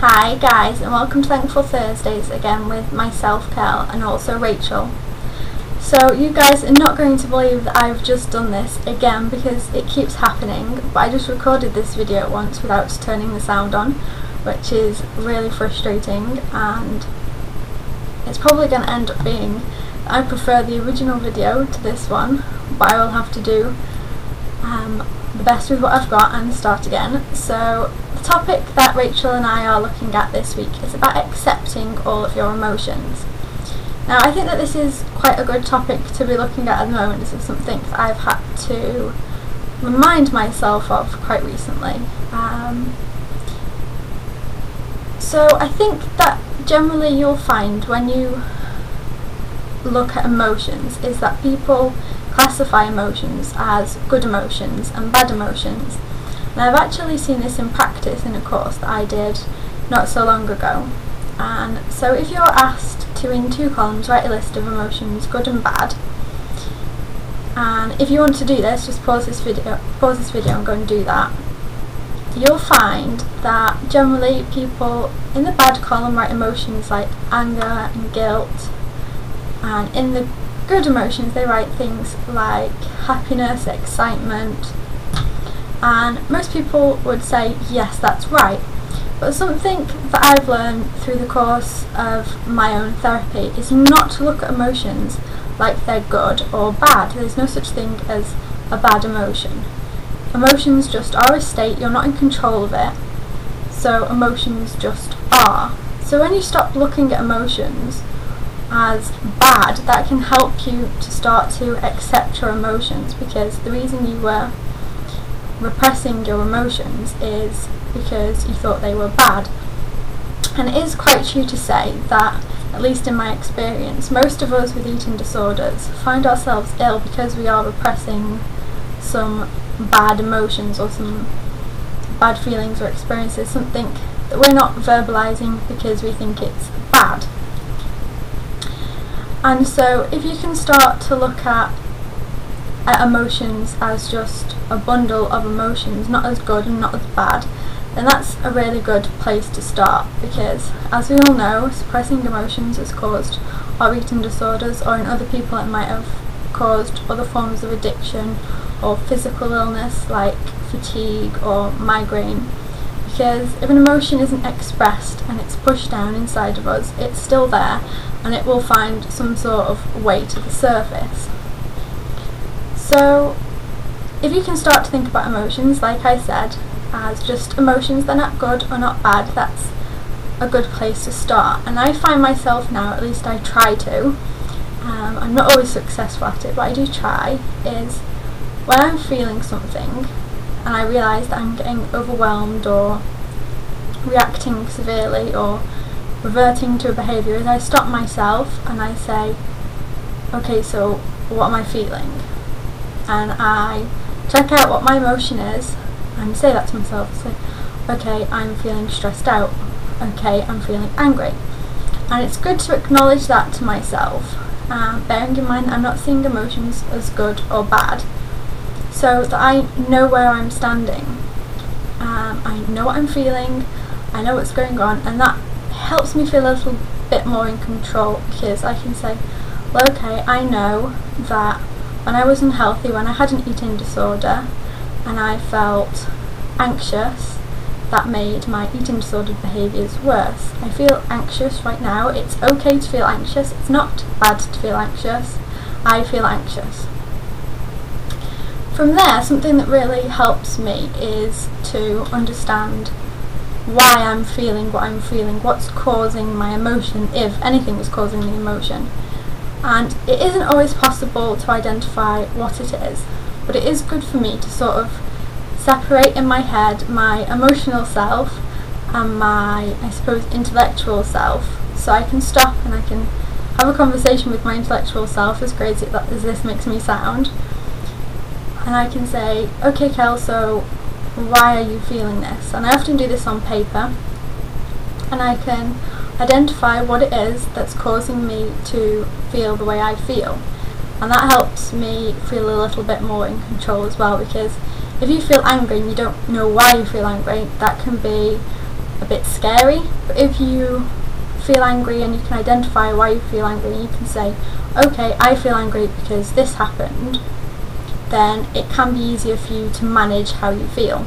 Hi guys, and welcome to Thankful Thursdays again with myself, Kel, and also Rachel. So you guys are not going to believe that I've just done this again because it keeps happening, but I just recorded this video once without turning the sound on, which is really frustrating, and it's probably going to end up being I prefer the original video to this one, but I will have to do the best with what I've got and start again. So the topic that Rachel and I are looking at this week is about accepting all of your emotions. Now I think that this is quite a good topic to be looking at the moment. This is something that I've had to remind myself of quite recently. So I think that generally you'll find when you look at emotions is that people classify emotions as good emotions and bad emotions. And I've actually seen this in practice in a course that I did not so long ago. And so if you're asked to, in 2 columns, write a list of emotions, good and bad, and if you want to do this, just pause this video and go and do that, you'll find that generally people in the bad column write emotions like anger and guilt, and in the good emotions they write things like happiness, excitement, and most people would say yes, that's right. But something that I've learned through the course of my own therapy is not to look at emotions like they're good or bad. There's no such thing as a bad emotion. Emotions just are a state, you're not in control of it, so emotions just are. So when you stop looking at emotions as bad, that can help you to start to accept your emotions, because the reason you were repressing your emotions is because you thought they were bad. And it is quite true to say that, at least in my experience, most of us with eating disorders find ourselves ill because we are repressing some bad emotions or some bad feelings or experiences, something that we're not verbalizing because we think it's bad. And so if you can start to look at emotions as just a bundle of emotions, not as good and not as bad, then that's a really good place to start, because as we all know, suppressing emotions has caused our eating disorders, or in other people it might have caused other forms of addiction or physical illness like fatigue or migraine. Because if an emotion isn't expressed and it's pushed down inside of us, it's still there and it will find some sort of way to the surface. So if you can start to think about emotions, like I said, as just emotions, they're not good or not bad, that's a good place to start. And I find myself now, at least I try to, I'm not always successful at it, but I do try, is when I'm feeling something and I realise that I'm getting overwhelmed or reacting severely or reverting to a behaviour, is I stop myself and I say, okay, so what am I feeling? And I check out what my emotion is and say that to myself. Say, okay, I'm feeling stressed out. Okay, I'm feeling angry. And it's good to acknowledge that to myself, bearing in mind I'm not seeing emotions as good or bad, so that I know where I'm standing. I know what I'm feeling, I know what's going on, and that helps me feel a little bit more in control, because I can say, well, okay, I know that when I was unhealthy, when I had an eating disorder and I felt anxious, that made my eating disorder behaviours worse. I feel anxious right now. It's okay to feel anxious. It's not bad to feel anxious. I feel anxious. From there, something that really helps me is to understand why I'm feeling what I'm feeling, what's causing my emotion, if anything is causing the emotion. And it isn't always possible to identify what it is, but it is good for me to sort of separate in my head my emotional self and my, I suppose, intellectual self, so I can stop and I can have a conversation with my intellectual self, as crazy as this makes me sound, and I can say, okay, Kel, so why are you feeling this? And I often do this on paper, and I can identify what it is that's causing me to feel the way I feel, and that helps me feel a little bit more in control as well, because if you feel angry and you don't know why you feel angry, that can be a bit scary. But if you feel angry and you can identify why you feel angry, you can say, okay, I feel angry because this happened, then it can be easier for you to manage how you feel.